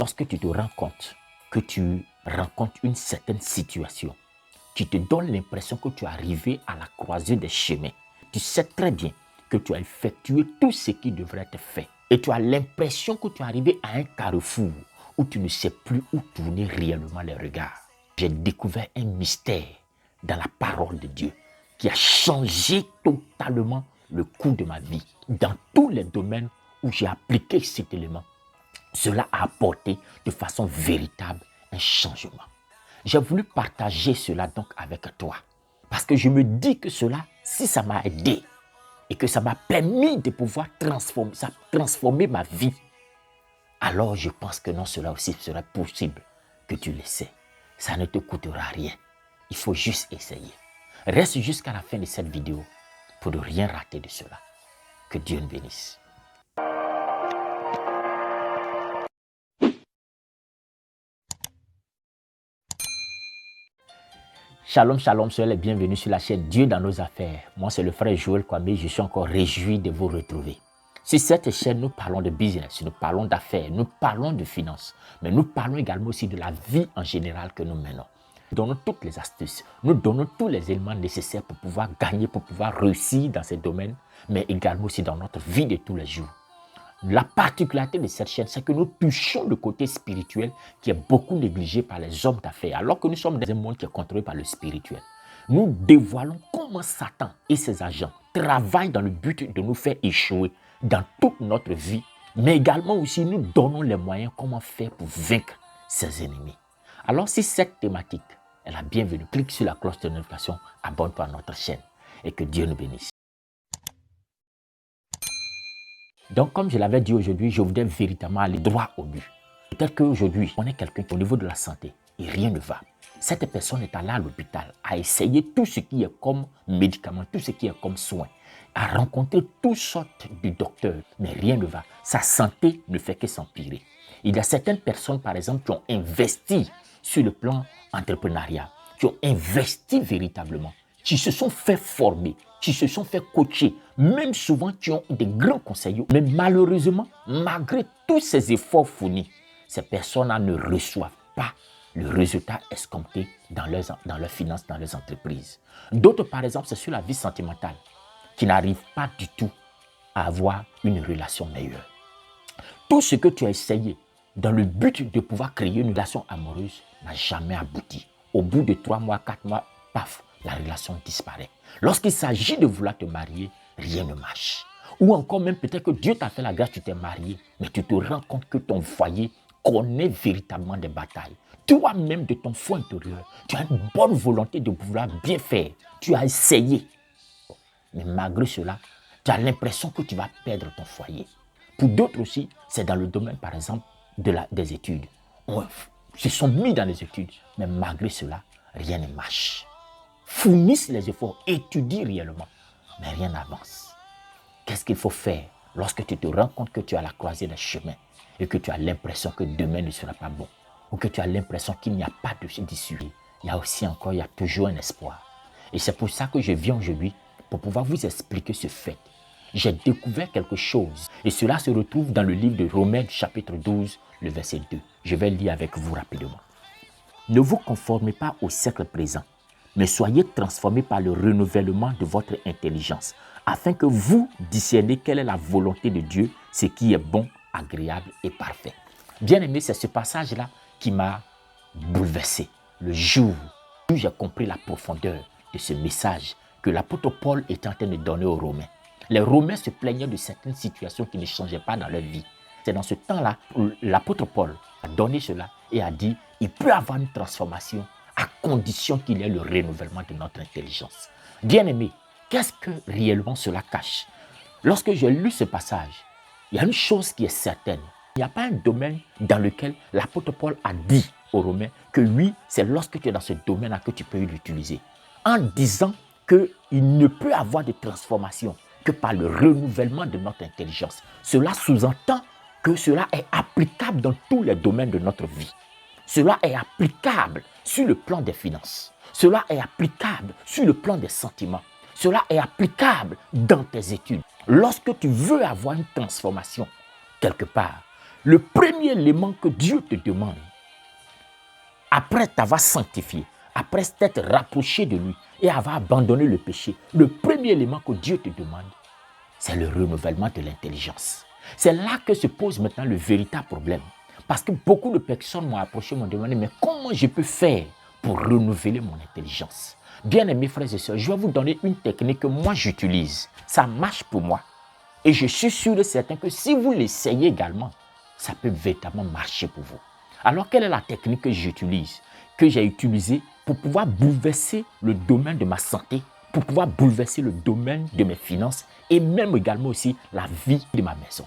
Lorsque tu te rends compte que tu rencontres une certaine situation qui te donne l'impression que tu es arrivé à la croisée des chemins, tu sais très bien que tu as effectué tout ce qui devrait être fait et tu as l'impression que tu es arrivé à un carrefour où tu ne sais plus où tourner réellement les regards. J'ai découvert un mystère dans la parole de Dieu qui a changé totalement le cours de ma vie dans tous les domaines où j'ai appliqué cet élément. Cela a apporté de façon véritable un changement. J'ai voulu partager cela donc avec toi parce que je me dis que cela, si ça m'a aidé et que ça m'a permis de pouvoir transformer ma vie, alors je pense que non, cela aussi serait possible que tu le sais. Ça ne te coûtera rien. Il faut juste essayer. Reste jusqu'à la fin de cette vidéo pour ne rien rater de cela. Que Dieu nous bénisse. Shalom, shalom, soyez les bienvenus sur la chaîne Dieu dans nos affaires. Moi, c'est le frère Joël Kwame, je suis encore réjoui de vous retrouver. Sur cette chaîne, nous parlons de business, nous parlons d'affaires, nous parlons de finances, mais nous parlons également aussi de la vie en général que nous menons. Nous donnons toutes les astuces, nous donnons tous les éléments nécessaires pour pouvoir gagner, pour pouvoir réussir dans ces domaines, mais également aussi dans notre vie de tous les jours. La particularité de cette chaîne, c'est que nous touchons le côté spirituel qui est beaucoup négligé par les hommes d'affaires, alors que nous sommes dans un monde qui est contrôlé par le spirituel. Nous dévoilons comment Satan et ses agents travaillent dans le but de nous faire échouer dans toute notre vie, mais également aussi nous donnons les moyens comment faire pour vaincre ses ennemis. Alors si cette thématique est la bienvenue, clique sur la cloche de notification, abonne-toi à notre chaîne et que Dieu nous bénisse. Donc, comme je l'avais dit aujourd'hui, je voudrais véritablement aller droit au but. Peut-être qu'aujourd'hui, on est quelqu'un qui, au niveau de la santé, et rien ne va. Cette personne est allée à l'hôpital, a essayé tout ce qui est comme médicament, tout ce qui est comme soin, a rencontré toutes sortes de docteurs, mais rien ne va. Sa santé ne fait que s'empirer. Il y a certaines personnes, par exemple, qui ont investi sur le plan entrepreneurial, qui ont investi véritablement, qui se sont fait former, qui se sont fait coacher, même souvent qui ont des grands conseillers. Mais malheureusement, malgré tous ces efforts fournis, ces personnes-là ne reçoivent pas le résultat escompté dans leurs finances, dans leurs entreprises. D'autres, par exemple, c'est sur la vie sentimentale, qui n'arrivent pas du tout à avoir une relation meilleure. Tout ce que tu as essayé dans le but de pouvoir créer une relation amoureuse n'a jamais abouti. Au bout de 3 mois, 4 mois, paf, la relation disparaît. Lorsqu'il s'agit de vouloir te marier, rien ne marche. Ou encore même peut-être que Dieu t'a fait la grâce, tu t'es marié, mais tu te rends compte que ton foyer connaît véritablement des batailles. Toi-même de ton fond intérieur, tu as une bonne volonté de vouloir bien faire. Tu as essayé. Mais malgré cela, tu as l'impression que tu vas perdre ton foyer. Pour d'autres aussi, c'est dans le domaine, par exemple, des études. Ils se sont mis dans les études, mais malgré cela, rien ne marche. Fournissent les efforts, étudient réellement, mais rien n'avance. Qu'est-ce qu'il faut faire lorsque tu te rends compte que tu es à la croisée des chemins et que tu as l'impression que demain ne sera pas bon ou que tu as l'impression qu'il n'y a pas d'issue? Il y a toujours un espoir. Et c'est pour ça que je viens aujourd'hui pour pouvoir vous expliquer ce fait. J'ai découvert quelque chose et cela se retrouve dans le livre de Romains chapitre 12, le verset 2. Je vais lire avec vous rapidement. Ne vous conformez pas au siècle présent, mais soyez transformés par le renouvellement de votre intelligence, afin que vous discerniez quelle est la volonté de Dieu, ce qui est bon, agréable et parfait. Bien aimé, c'est ce passage-là qui m'a bouleversé. Le jour où j'ai compris la profondeur de ce message que l'apôtre Paul est en train de donner aux Romains. Les Romains se plaignaient de certaines situations qui ne changeaient pas dans leur vie. C'est dans ce temps-là où l'apôtre Paul a donné cela et a dit il peut avoir une transformation à condition qu'il y ait le renouvellement de notre intelligence. Bien-aimé, qu'est-ce que réellement cela cache? Lorsque j'ai lu ce passage, il y a une chose qui est certaine. Il n'y a pas un domaine dans lequel l'apôtre Paul a dit aux Romains que oui, c'est lorsque tu es dans ce domaine-là que tu peux l'utiliser. En disant qu'il ne peut avoir de transformation que par le renouvellement de notre intelligence. Cela sous-entend que cela est applicable dans tous les domaines de notre vie. Cela est applicable sur le plan des finances. Cela est applicable sur le plan des sentiments. Cela est applicable dans tes études. Lorsque tu veux avoir une transformation quelque part, Le premier élément que Dieu te demande, après t'avoir sanctifié, après t'être rapproché de lui et avoir abandonné le péché, le premier élément que Dieu te demande, c'est le renouvellement de l'intelligence. C'est là que se pose maintenant le véritable problème. Parce que beaucoup de personnes m'ont approché, m'ont demandé, mais comment je peux faire pour renouveler mon intelligence? Bien-aimés frères et sœurs, je vais vous donner une technique que moi j'utilise. Ça marche pour moi. Et je suis sûr et certain que si vous l'essayez également, ça peut véritablement marcher pour vous. Alors, quelle est la technique que j'utilise, que j'ai utilisée pour pouvoir bouleverser le domaine de ma santé, pour pouvoir bouleverser le domaine de mes finances et même également aussi la vie de ma maison?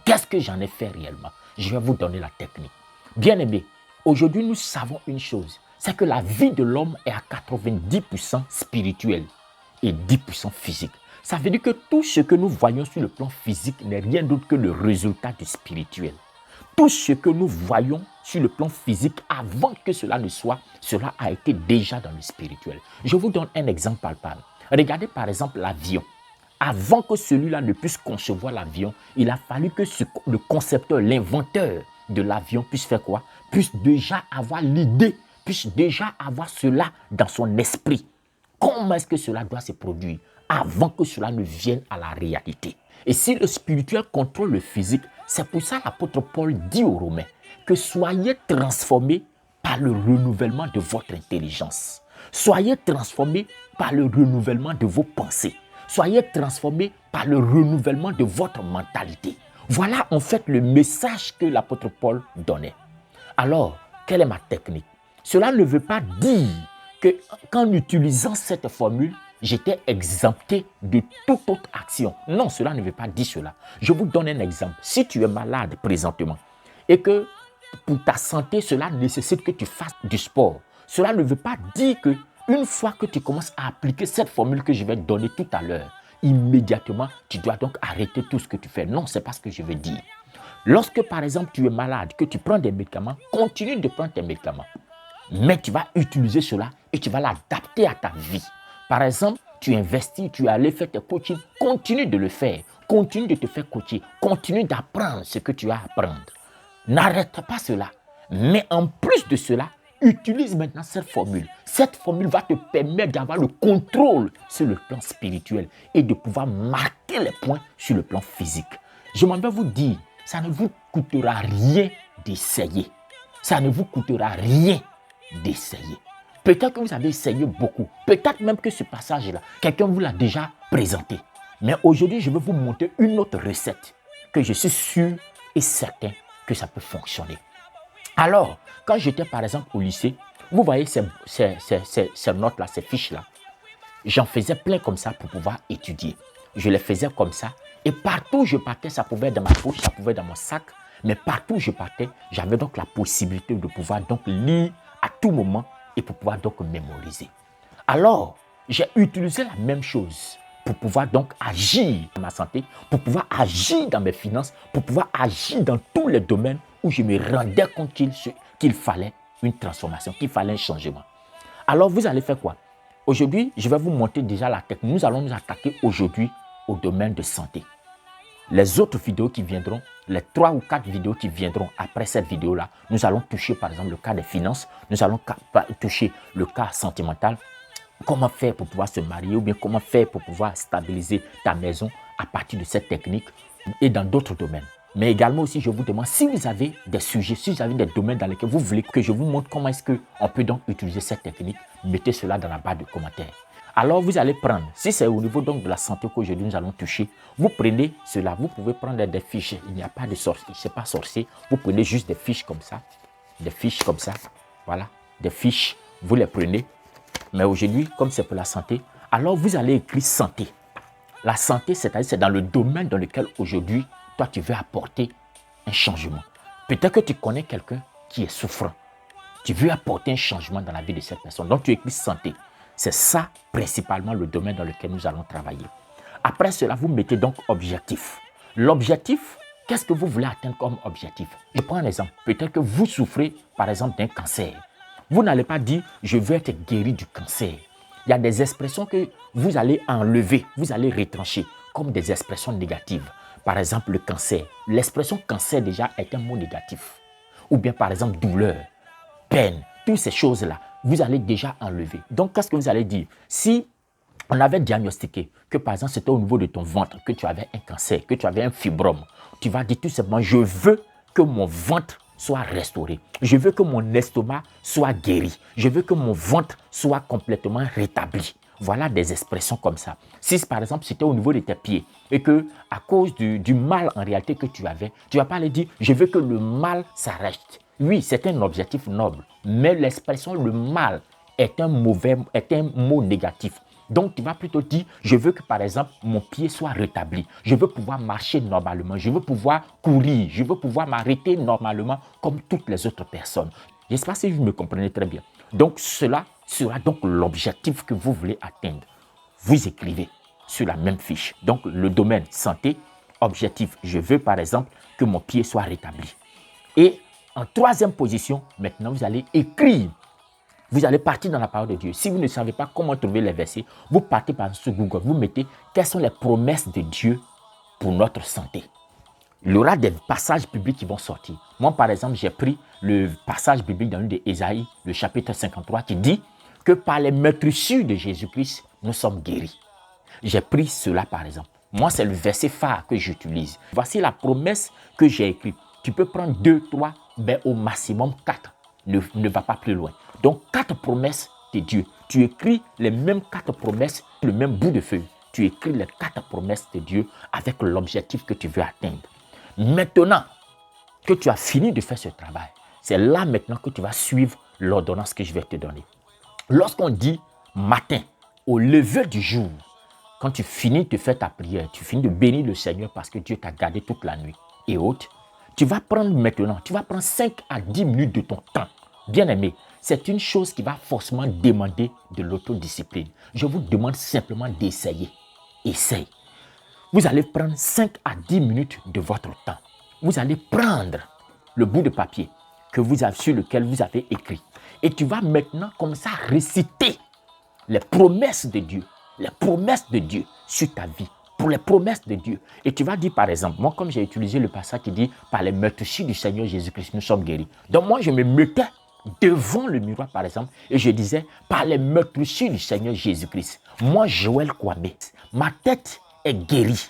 Qu'est-ce que j'en ai fait réellement? Je vais vous donner la technique. Bien-aimés, aujourd'hui nous savons une chose, c'est que la vie de l'homme est à 90% spirituelle et 10% physique. Ça veut dire que tout ce que nous voyons sur le plan physique n'est rien d'autre que le résultat du spirituel. Tout ce que nous voyons sur le plan physique, avant que cela ne soit, cela a été déjà dans le spirituel. Je vous donne un exemple palpable. Regardez par exemple l'avion. Avant que celui-là ne puisse concevoir l'avion, il a fallu que le concepteur, l'inventeur de l'avion puisse faire quoi? Puisse déjà avoir l'idée, puisse déjà avoir cela dans son esprit. Comment est-ce que cela doit se produire avant que cela ne vienne à la réalité? Et si le spirituel contrôle le physique, c'est pour ça l'apôtre Paul dit aux Romains que soyez transformés par le renouvellement de votre intelligence. Soyez transformés par le renouvellement de vos pensées. Soyez transformés par le renouvellement de votre mentalité. Voilà en fait le message que l'apôtre Paul donnait. Alors, quelle est ma technique? Cela ne veut pas dire qu'en utilisant cette formule, j'étais exempté de toute autre action. Non, cela ne veut pas dire cela. Je vous donne un exemple. Si tu es malade présentement et que pour ta santé, cela nécessite que tu fasses du sport, cela ne veut pas dire que une fois que tu commences à appliquer cette formule que je vais te donner tout à l'heure, immédiatement, tu dois donc arrêter tout ce que tu fais. Non, ce n'est pas ce que je veux dire. Lorsque, par exemple, tu es malade, que tu prends des médicaments, continue de prendre tes médicaments. Mais tu vas utiliser cela et tu vas l'adapter à ta vie. Par exemple, tu investis, tu es allé faire tes coachings, continue de le faire. Continue de te faire coacher. Continue d'apprendre ce que tu as à apprendre. N'arrête pas cela. Mais en plus de cela, utilise maintenant cette formule. Cette formule va te permettre d'avoir le contrôle sur le plan spirituel et de pouvoir marquer les points sur le plan physique. Je m'en vais vous dire, ça ne vous coûtera rien d'essayer. Ça ne vous coûtera rien d'essayer. Peut-être que vous avez essayé beaucoup. Peut-être même que ce passage-là, quelqu'un vous l'a déjà présenté. Mais aujourd'hui, je vais vous montrer une autre recette que je suis sûr et certain que ça peut fonctionner. Alors, quand j'étais par exemple au lycée, vous voyez ces notes-là, ces fiches-là, j'en faisais plein comme ça pour pouvoir étudier. Je les faisais comme ça et partout où je partais, ça pouvait être dans ma poche, ça pouvait être dans mon sac, mais partout où je partais, j'avais donc la possibilité de pouvoir donc lire à tout moment et pour pouvoir donc mémoriser. Alors, j'ai utilisé la même chose pour pouvoir donc agir dans ma santé, pour pouvoir agir dans mes finances, pour pouvoir agir dans tous les domaines où je me rendais compte qu'il fallait une transformation, qu'il fallait un changement. Alors, vous allez faire quoi? Aujourd'hui, je vais vous montrer déjà la technique. Nous allons nous attaquer aujourd'hui au domaine de santé. Les autres vidéos qui viendront, les 3 ou 4 vidéos qui viendront après cette vidéo-là, nous allons toucher par exemple le cas des finances, nous allons toucher le cas sentimental, comment faire pour pouvoir se marier ou bien comment faire pour pouvoir stabiliser ta maison à partir de cette technique et dans d'autres domaines. Mais également aussi, je vous demande si vous avez des sujets, si vous avez des domaines dans lesquels vous voulez que je vous montre comment est-ce qu'on peut donc utiliser cette technique, mettez cela dans la barre de commentaires. Alors, vous allez prendre, si c'est au niveau donc de la santé qu'aujourd'hui nous allons toucher, vous prenez cela, vous pouvez prendre des fiches, il n'y a pas de sorcier, ce n'est pas sorcier, vous prenez juste des fiches comme ça, voilà, des fiches, vous les prenez. Mais aujourd'hui, comme c'est pour la santé, alors vous allez écrire santé. La santé, c'est-à-dire c'est dans le domaine dans lequel aujourd'hui, toi, tu veux apporter un changement. Peut-être que tu connais quelqu'un qui est souffrant. Tu veux apporter un changement dans la vie de cette personne. Donc, tu écris santé. C'est ça, principalement, le domaine dans lequel nous allons travailler. Après cela, vous mettez donc objectif. L'objectif, qu'est-ce que vous voulez atteindre comme objectif? Je prends un exemple. Peut-être que vous souffrez, par exemple, d'un cancer. Vous n'allez pas dire, je veux être guéri du cancer. Il y a des expressions que vous allez enlever, vous allez retrancher, comme des expressions négatives. par exemple le cancer. L'expression cancer déjà est un mot négatif. Ou bien par exemple douleur, peine, toutes ces choses-là, vous allez déjà enlever. Donc qu'est-ce que vous allez dire? Si on avait diagnostiqué que par exemple c'était au niveau de ton ventre, que tu avais un cancer, que tu avais un fibrome, tu vas dire tout simplement, je veux que mon ventre soit restauré. Je veux que mon estomac soit guéri. Je veux que mon ventre soit complètement rétabli. Voilà des expressions comme ça. Si par exemple c'était au niveau de tes pieds et que à cause du mal en réalité que tu avais, tu ne vas pas aller dire je veux que le mal s'arrête. Oui, c'est un objectif noble, mais l'expression le mal est un mot négatif. Donc, tu vas plutôt dire, je veux que, par exemple, mon pied soit rétabli. Je veux pouvoir marcher normalement. Je veux pouvoir courir. Je veux pouvoir m'arrêter normalement comme toutes les autres personnes. Je ne sais pas si vous me comprenez très bien. Donc, cela sera donc l'objectif que vous voulez atteindre. Vous écrivez sur la même fiche. Donc, le domaine santé, objectif, je veux, par exemple, que mon pied soit rétabli. Et en troisième position, maintenant, vous allez écrire. Vous allez partir dans la parole de Dieu. Si vous ne savez pas comment trouver les versets, vous partez par sur Google. Vous mettez quelles sont les promesses de Dieu pour notre santé. Il y aura des passages bibliques qui vont sortir. Moi, par exemple, j'ai pris le passage biblique dans le livre d'Ésaïe, le chapitre 53, qui dit que par les meurtrissures de Jésus-Christ, nous sommes guéris. J'ai pris cela, par exemple. Moi, c'est le verset phare que j'utilise. Voici la promesse que j'ai écrite. Tu peux prendre 2, 3, mais au maximum 4. Ne va pas plus loin. Donc, 4 promesses de Dieu. Tu écris les mêmes 4 promesses, le même bout de feuille. Tu écris les 4 promesses de Dieu avec l'objectif que tu veux atteindre. Maintenant que tu as fini de faire ce travail, c'est là maintenant que tu vas suivre l'ordonnance que je vais te donner. Lorsqu'on dit matin, au lever du jour, quand tu finis de faire ta prière, tu finis de bénir le Seigneur parce que Dieu t'a gardé toute la nuit et autres, tu vas prendre maintenant, tu vas prendre 5 à 10 minutes de ton temps. Bien aimé, c'est une chose qui va forcément demander de l'autodiscipline. Je vous demande simplement d'essayer. Essaye. Vous allez prendre 5 à 10 minutes de votre temps. Vous allez prendre le bout de papier sur lequel vous avez écrit. Et tu vas maintenant comme ça réciter les promesses de Dieu. Les promesses de Dieu sur ta vie. Pour les promesses de Dieu. Et tu vas dire par exemple, moi comme j'ai utilisé le passage qui dit par les meurtrissures du Seigneur Jésus-Christ, nous sommes guéris. Donc moi je me mettais devant le miroir par exemple et je disais par les meurtrissures du Seigneur Jésus-Christ. Moi Joël Kwame, ma tête est guérie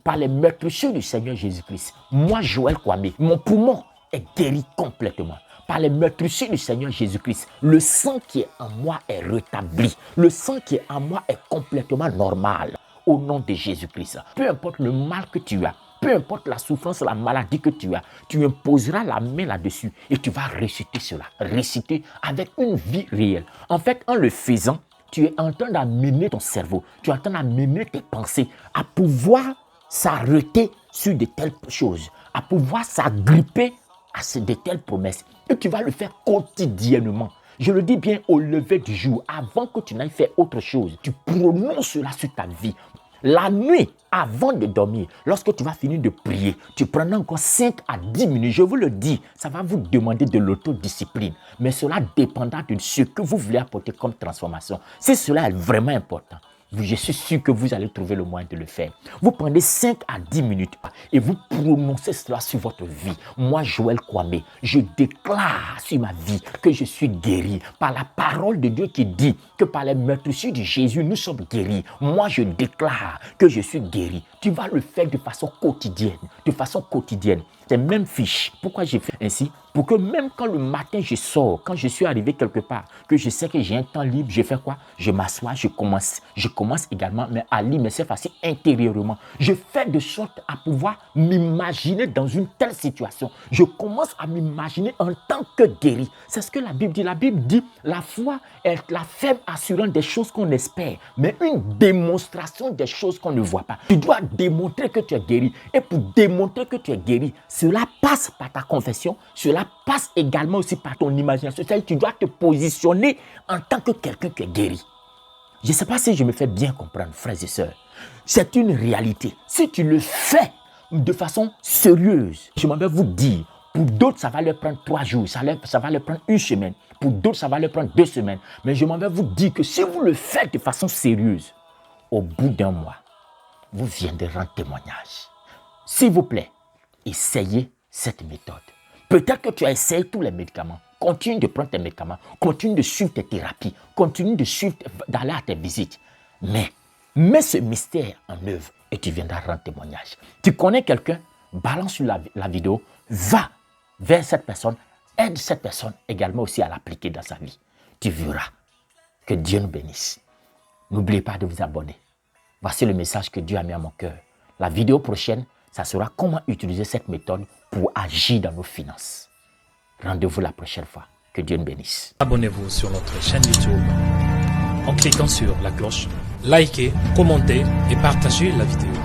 par les meurtrissures du Seigneur Jésus-Christ. Moi Joël Kwame, mon poumon est guéri complètement. Par les meurtrissures du Seigneur Jésus-Christ, le sang qui est en moi est rétabli. Le sang qui est en moi est complètement normal. Au nom de Jésus-Christ. Peu importe le mal que tu as, peu importe la souffrance, la maladie que tu as, tu imposeras la main là-dessus et tu vas réciter cela. Réciter avec une vie réelle. En fait, en le faisant, tu es en train d'amener ton cerveau, tu es en train d'amener tes pensées à pouvoir s'arrêter sur de telles choses, à pouvoir s'agripper à de telles promesses. Et tu vas le faire quotidiennement. Je le dis bien au lever du jour, avant que tu n'ailles faire autre chose. Tu prononces cela sur ta vie. La nuit, avant de dormir, lorsque tu vas finir de prier, tu prendras encore 5 à 10 minutes. Je vous le dis, ça va vous demander de l'autodiscipline. Mais cela dépendra de ce que vous voulez apporter comme transformation. Si cela est vraiment important, je suis sûr que vous allez trouver le moyen de le faire. Vous prenez 5 à 10 minutes et vous prononcez cela sur votre vie. Moi, Joël Kwame, je déclare sur ma vie que je suis guéri par la parole de Dieu qui dit que par les meurtrissures de Jésus, nous sommes guéris. Moi, je déclare que je suis guéri. Tu vas le faire de façon quotidienne. De façon quotidienne. C'est même fiche. Pourquoi j'ai fait ainsi? Pour que même quand le matin je sors, quand je suis arrivé quelque part, que je sais que j'ai un temps libre, je fais quoi? Je m'assois, je commence également mais à lire, mais cette fois-ci intérieurement. Je fais de sorte à pouvoir m'imaginer dans une telle situation. Je commence à m'imaginer en tant que guéri. C'est ce que la Bible dit. La Bible dit, la foi est la ferme assurance des choses qu'on espère, mais une démonstration des choses qu'on ne voit pas. Tu dois démontrer que tu es guéri. Et pour démontrer que tu es guéri, cela passe par ta confession, cela passe également aussi par ton imagination. C'est-à-dire que tu dois te positionner en tant que quelqu'un qui est guéri. Je ne sais pas si je me fais bien comprendre, frères et sœurs. C'est une réalité. Si tu le fais de façon sérieuse, je m'en vais vous dire, pour d'autres, ça va leur prendre 3 jours, ça va leur prendre 1 semaine. Pour d'autres, ça va leur prendre 2 semaines. Mais je m'en vais vous dire que si vous le faites de façon sérieuse, au bout d'1 mois, vous viendrez rendre témoignage. S'il vous plaît, essayez cette méthode. Peut-être que tu as essayé tous les médicaments. Continue de prendre tes médicaments. Continue de suivre tes thérapies. Continue d'aller à tes visites. Mais mets ce mystère en œuvre et tu viendras rendre témoignage. Tu connais quelqu'un, balance la vidéo, va vers cette personne, aide cette personne également aussi à l'appliquer dans sa vie. Tu verras. Que Dieu nous bénisse. N'oubliez pas de vous abonner. Voici le message que Dieu a mis à mon cœur. La vidéo prochaine, ça sera comment utiliser cette méthode pour agir dans nos finances. Rendez-vous la prochaine fois. Que Dieu nous bénisse. Abonnez-vous sur notre chaîne YouTube en cliquant sur la cloche, likez, commentez et partagez la vidéo.